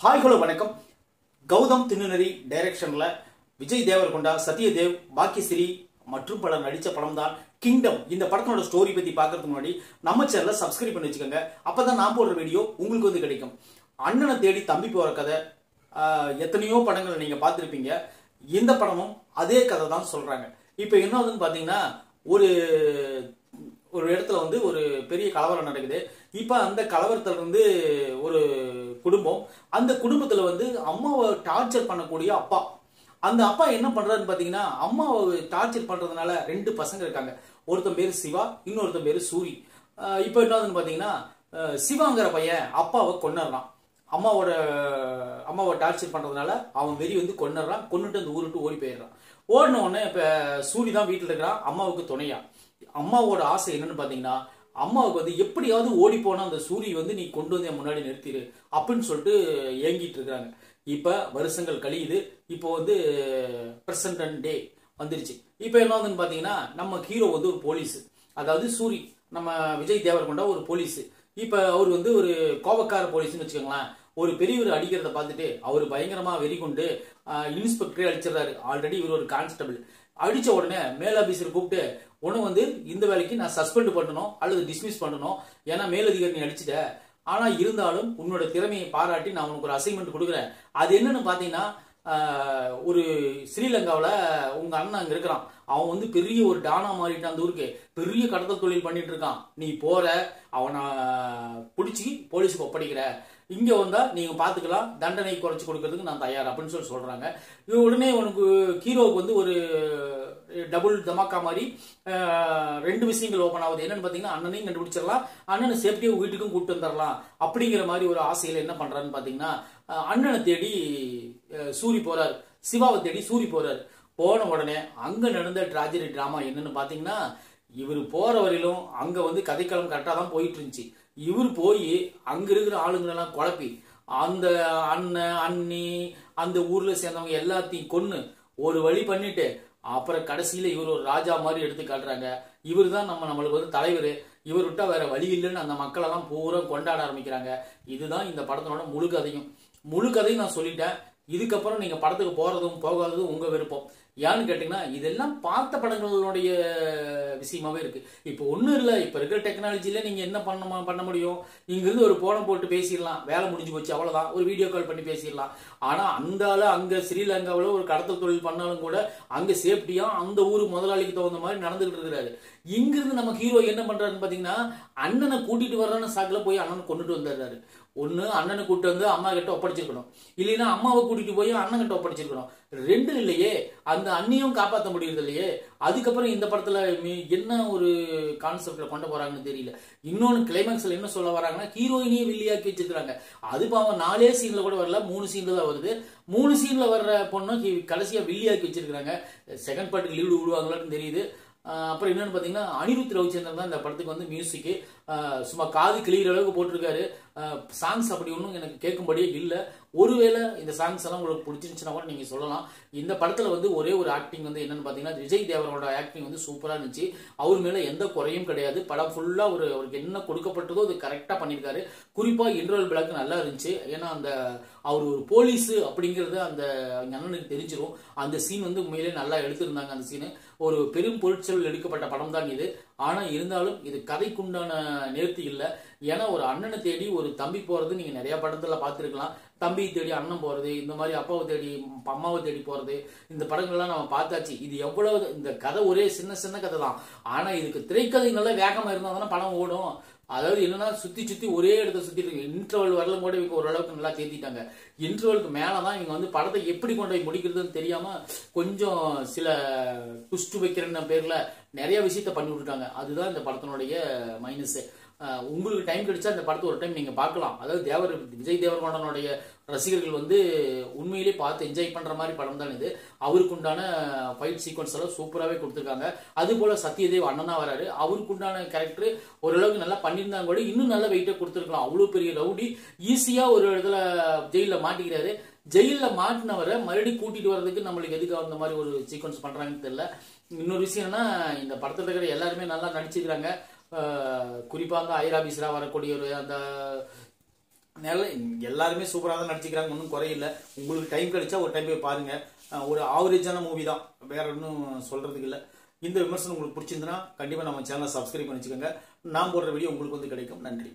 Hi hello வணக்கம். கௌதம் தின்னுநரி டைரக்ஷன்ல விஜய் தேவரகொண்டா, சத்யதேவ், பாக்கியஸ்ரீ மற்றும் பலர் நடிச்ச படம் தான் கிங்டம். இந்த படத்தோட ஸ்டோரி பத்தி பார்க்கறதுக்கு முன்னாடி நம்ம சேனலை சப்ஸ்கிரைப் பண்ணி வச்சுக்கோங்க. அப்பதான் நான் போடுற வீடியோ உங்களுக்கு வந்து கிடைக்கும். அண்ணனை தேடி தம்பி போற கதை எத்தனையோ படங்கள் நீங்க பார்த்துருப்பீங்க. இந்த படமும் அதே கதை தான் சொல்றாங்க. இப்போ என்ன ஆகுதுன்னு பாத்தீங்கன்னா, ஒரு இடத்துல வந்து ஒரு பெரிய கலவரம் நடக்குது. இப்ப அந்த கலவரத்துல இருந்து ஒரு குடும்பம், அந்த குடும்பத்துல வந்து அம்மாவை டார்ச்சர் பண்ணக்கூடிய அப்பா, அந்த அப்பா என்ன பண்றாருன்னு பாத்தீங்கன்னா, அம்மாவை டார்ச்சர் பண்றதுனால ரெண்டு பசங்க இருக்காங்க. ஒருத்தன் பேரு சிவா, இன்னொருத்தன் பேரு சூரி. இப்ப என்னதுன்னு பாத்தீங்கன்னா, சிவாங்கிற பையன் அப்பாவை கொன்னுறான். அம்மாவை டார்ச்சர் பண்றதுனால அவன் வெறி வந்து கொன்னுறான். கொன்னுட்டு அந்த ஊருட்டு ஓடி போயிடுறான். ஓடின உடனே இப்ப சூரி தான் வீட்டுல இருக்கிறான், அம்மாவுக்கு துணையா. அம்மாவோட ஆசை என்னன்னு பாத்தீங்கன்னா, அம்மாவுக்கு வந்து எப்படியாவது ஓடி போனா அந்த சூரி வந்து நீ கொண்டு வந்து என் முன்னாடி நிறுத்திடு அப்படின்னு சொல்லிட்டு ஏங்கிட்டு இருக்காங்க. இப்ப வருஷங்கள் கழியுது. இப்போ வந்து பிரசன்ட் டே வந்துருச்சு. இப்ப என்ன ஆகுதுன்னு பாத்தீங்கன்னா, நம்ம ஹீரோ வந்து ஒரு போலீஸ், அதாவது சூரி, நம்ம விஜய் தேவரகொண்டா ஒரு போலீஸ். இப்ப அவர் வந்து ஒரு கோபக்கார போலீஸ்னு வச்சுக்கோங்களேன். ஒரு பெரியவர் அடிக்கிறத பார்த்துட்டு அவர் பயங்கரமா வெறி கொண்டு இன்ஸ்பெக்டரே அடிச்சிடறாரு. ஆல்ரெடி இவர் ஒரு கான்ஸ்டபிள். அடிச்ச உடனே மேல் ஆபீசர் கூப்பிட்டு, உனக்கு வந்து இந்த வேலைக்கு நான் சஸ்பெண்ட் பண்ணணும் அல்லது டிஸ்மிஸ் பண்ணணும், ஏன்னா மேலதிகாரி நீ அடிச்சிட்ட. ஆனா இருந்தாலும் உன்னோட திறமையை பாராட்டி நான் உனக்கு ஒரு அசைன்மெண்ட் கொடுக்குறேன். அது என்னன்னு பாத்தீங்கன்னா, ஒரு ஸ்ரீலங்காவில் உங்க அண்ணன் அங்க இருக்கிறான். அவன் வந்து பெரிய ஒரு டானா மாறிட்டான். அந்த ஊருக்கு பெரிய கடத்தல் தொழில் பண்ணிட்டு இருக்கான். நீ போற, அவனை பிடிச்சி போலீஸுக்கு ஒப்படைக்கிற, இங்க வந்தா நீங்க பாத்துக்கலாம், தண்டனை குறைச்சு கொடுக்கறதுக்கு நான் தயார் அப்படின்னு சொல்றாங்க. உடனே உனக்கு ஹீரோவுக்கு வந்து ஒரு டபுள் தமாக்கா மாதிரி ரெண்டு விஷயங்கள் ஓபன் ஆகுது. என்னன்னு பாத்தீங்கன்னா, அண்ணனையும் கண்டுபிடிச்சிடலாம், அண்ணனை சேஃப்டியா வீட்டுக்கும் கூப்பிட்டு வந்துடலாம் அப்படிங்கிற மாதிரி ஒரு ஆசையில என்ன பண்றாருன்னு பாத்தீங்கன்னா, அண்ணனை தேடி சூரி போறாரு, சிவாவை தேடி சூரி போறாரு. போன உடனே அங்க நடந்த டிராஜடி டிராமா என்னன்னு பாத்தீங்கன்னா, இவர் போற வரையிலும் அங்க வந்து கதைக்களம் கரெக்டா தான் போயிட்டு இருந்துச்சு. இவர் போய் அங்க இருக்கிற ஆளுங்களெல்லாம் குழப்பி, அந்த அண்ணன் அண்ணி அந்த ஊர்ல சேர்ந்தவங்க எல்லாத்தையும் கொன்னு ஒரு வழி பண்ணிட்டு, அப்புறம் கடைசியில இவர் ஒரு ராஜா மாதிரி எடுத்து காட்டுறாங்க. இவர் தான் நம்மளுக்கு வந்து தலைவர், இவர் விட்டா வேற வழி இல்லைன்னு அந்த மக்கள் எல்லாம் பூரா கொண்டாட ஆரம்பிக்கிறாங்க. இதுதான் இந்த படத்தோட முழு கதையும் நான் சொல்லிட்டேன். இதுக்கப்புறம் நீங்க படத்துக்கு போறதும் போகாததும் உங்க விருப்பம். ஏன்னு கேட்டீங்கன்னா, இதெல்லாம் பார்த்த படங்களுடைய விஷயமாவே இருக்கு. இப்போ ஒன்றும் இல்லை, இப்போ இருக்கிற டெக்னாலஜியில நீங்க என்ன பண்ண முடியும்? இங்க இருந்து ஒரு போனை போட்டு பேசிடலாம், வேலை முடிஞ்சு போச்சு, அவ்வளவுதான். ஒரு வீடியோ கால் பண்ணி பேசிடலாம். ஆனா அந்த ஆளு அங்க ஸ்ரீலங்காவில் ஒரு கடத்தல் தொழில் பண்ணாலும் கூட அங்க சேஃப்டியா அந்த ஊர் முதலாளிக்கு தகுந்த மாதிரி நடந்துகிட்டு இருக்கிறாரு. இங்கிருந்து நம்ம ஹீரோ என்ன பண்றாருன்னு பாத்தீங்கன்னா, அண்ணனை கூட்டிட்டு வர்றான்னு சாக்குல போய் அண்ணனை கொண்டுட்டு வந்துடுறாரு. ஒண்ணு அண்ணனை கூட்டு வந்து அம்மா கிட்ட ஒப்படைச்சிருக்கணும், இல்லைன்னா அம்மாவை கூட்டிட்டு போய் அண்ணன் கிட்ட ஒப்படைச்சிருக்கணும். ரெண்டும் இல்லையே, அந்த அண்ணியும் காப்பாற்ற முடியறது இல்லையே. அதுக்கப்புறம் இந்த படத்துல என்ன ஒரு கான்செப்ட்ல கொண்டு போறாங்கன்னு தெரியல. இன்னொன்னு கிளைமேக்ஸ்ல என்ன சொல்ல வராங்கன்னா, ஹீரோயினியே வில்லியாக்கி வச்சிருக்காங்க. அது பாவம் 4 சீன்ல கூட வரல, 3 சீன்ல தான் வருது. 3 சீன்ல வர்ற பொண்ணு கடைசியா வில்லியாக்கி வச்சிருக்காங்க. செகண்ட் பார்ட்டுக்கு லீடு விடுவாங்களான்னு தெரியுது. அப்புறம் என்னன்னு பாத்தீங்கன்னா, அனிருத் ரவிச்சந்திரன் தான் இந்த படத்துக்கு வந்து மியூசிக் சும்மா காது கிளியர் அளவுக்கு போட்டிருக்காரு. சாங்ஸ் அப்படி ஒன்றும் எனக்கு கேட்கும்படியே இல்லை. ஒருவேளை இந்த சாங்ஸ் எல்லாம் உங்களுக்கு பிடிச்சிருந்துச்சுன்னா கூட நீங்க சொல்லலாம். இந்த படத்துல வந்து ஒரே ஒரு ஆக்டிங் வந்து என்னன்னு பாத்தீங்கன்னா, விஜய் தேவரோட ஆக்டிங் வந்து சூப்பரா இருந்துச்சு. அவர் மேல எந்த குறையும் கிடையாது. படம் ஃபுல்லா அவருக்கு என்ன கொடுக்கப்பட்டதோ அது கரெக்டா பண்ணிருக்காரு. குறிப்பா இன்டர்வல் பிளாக் நல்லா இருந்துச்சு. ஏன்னா அந்த அவர் ஒரு போலீஸ் அப்படிங்கறது அந்த அண்ணனுக்கு தெரிஞ்சிடும். அந்த சீன் வந்து உண்மையிலே நல்லா எடுத்திருந்தாங்க. அந்த சீனு ஒரு பெரும் பொருட்செலவில் எடுக்கப்பட்ட படம் தான் இது. ஆனா இருந்தாலும் இது கதைக்குண்டான நேர்த்தி இல்லை. ஏன்னா ஒரு அண்ணனை தேடி ஒரு தம்பி போறது நீங்க நிறைய படத்துல பார்த்துருக்கலாம். தம்பி தேடி அண்ணன் போறது, இந்த மாதிரி அப்பாவை தேடி அம்மாவை தேடி போறது, இந்த படங்கள்லாம் நம்ம பார்த்தாச்சு. இது எவ்வளவு, இந்த கதை ஒரே சின்ன கதை தான். ஆனா இதுக்கு திரைக்கதை நல்லா வேகமா இருந்தா தானே படம் ஓடும். அதாவது என்னன்னா, சுத்தி ஒரே இடத்த சுத்திட்டு இருக்கு. இன்டர்வல் வரல கூட இவங்க ஓரளவுக்கு நல்லா தேத்திட்டாங்க. இன்டர்வலுக்கு மேலதான் இவங்க வந்து படத்தை எப்படி கொண்டு போய் முடிக்கிறதுன்னு தெரியாம கொஞ்சம் சில ட்விஸ்ட் வைக்கிறேன்னு பேர்ல நிறைய விஷயத்த பண்ணி விட்டுட்டாங்க. அதுதான் இந்த படத்தினுடைய மைனஸ். உங்களுக்கு டைம் கிடைச்சா இந்த படத்தை ஒரு டைம் நீங்க பார்க்கலாம். அதாவது விஜய் தேவரகொண்டனுடைய ரசிகர்கள் வந்து உண்மையிலே பார்த்து என்ஜாய் பண்ற மாதிரி படம் தான் இது. அவருக்கு உண்டான ஃபைட் சீக்வன்ஸ் எல்லாம் சூப்பராகவே கொடுத்துருக்காங்க. அது போல சத்யதேவ் அண்ணனா வராரு. அவருக்கு உண்டான கேரக்டர் ஓரளவுக்கு நல்லா பண்ணியிருந்தாங்க கூட இன்னும் நல்ல வெயிட்டா கொடுத்துருக்கலாம். அவ்வளவு பெரிய ரவுடி ஈஸியா ஒரு இடத்துல ஜெயில மாட்டிக்கிறாரு. ஜெயில மாட்டினவரை மறுபடியும் கூட்டிட்டு வர்றதுக்கு நம்மளுக்கு எதுக்கு அந்த மாதிரி ஒரு சீக்வன்ஸ் பண்றாங்கன்னு தெரியல. இன்னொரு விஷயம்னா, இந்த படத்துல இருக்கிற எல்லாருமே நல்லா நடிச்சுக்கிறாங்க. குறிப்பா அந்த ஐராபிஸ்ரா வரக்கூடிய ஒரு அந்த எல்லாருமே சூப்பராக தான் நடிச்சுக்கிறாங்க, ஒன்றும் குறையில்லை. உங்களுக்கு டைம் கிடைச்சா ஒரு டைம் போய் பாருங்க. ஒரு ஆவரேஜான மூவி தான், வேற ஒன்றும் சொல்றதுக்கு இல்லை. இந்த விமர்சனம் உங்களுக்கு பிடிச்சிருந்ததுன்னா கண்டிப்பாக நம்ம சேனலை சப்ஸ்கிரைப் பண்ணி வச்சுக்கோங்க. நான் போடுற வீடியோ உங்களுக்கு வந்து கிடைக்கும். நன்றி.